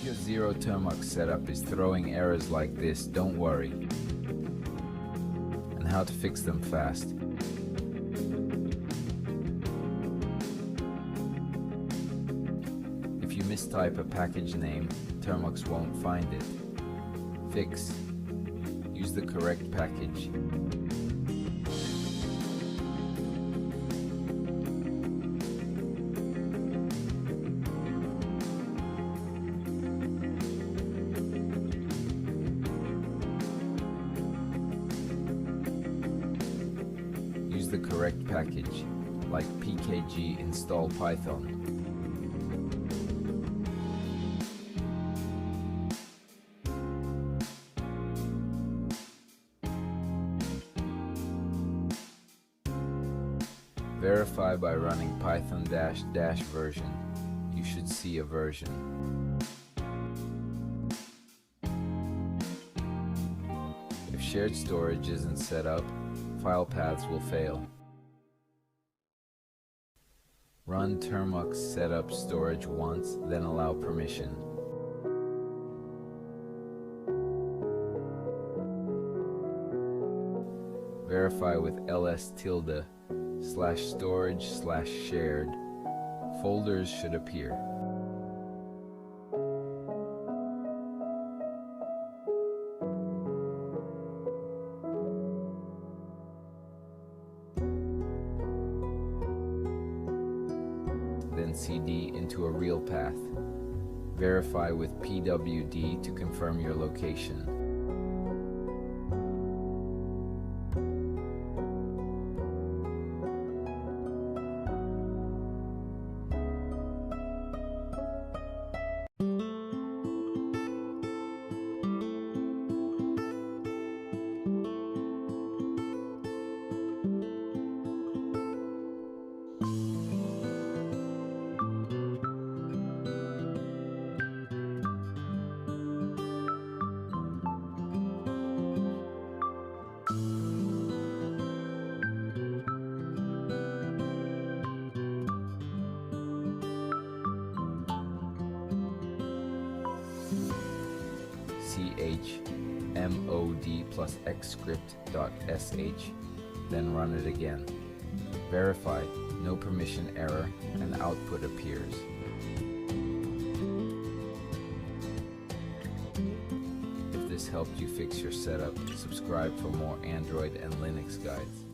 If your ZeroTermux setup is throwing errors like this, don't worry. And how to fix them fast. If you mistype a package name, Termux won't find it. Fix. Use the correct package. Use the correct package, like pkg install Python. Verify by running python ---- version. You should see a version. If shared storage isn't set up, file paths will fail. Run Termux setup storage once, then allow permission. Verify with ls_storage/shared. Folders should appear. Then cd into a real path. Verify with pwd to confirm your location. chmod plus xscript.sh, then run it again. Verify, no permission error, and output appears. If this helped you fix your setup, subscribe for more Android and Linux guides.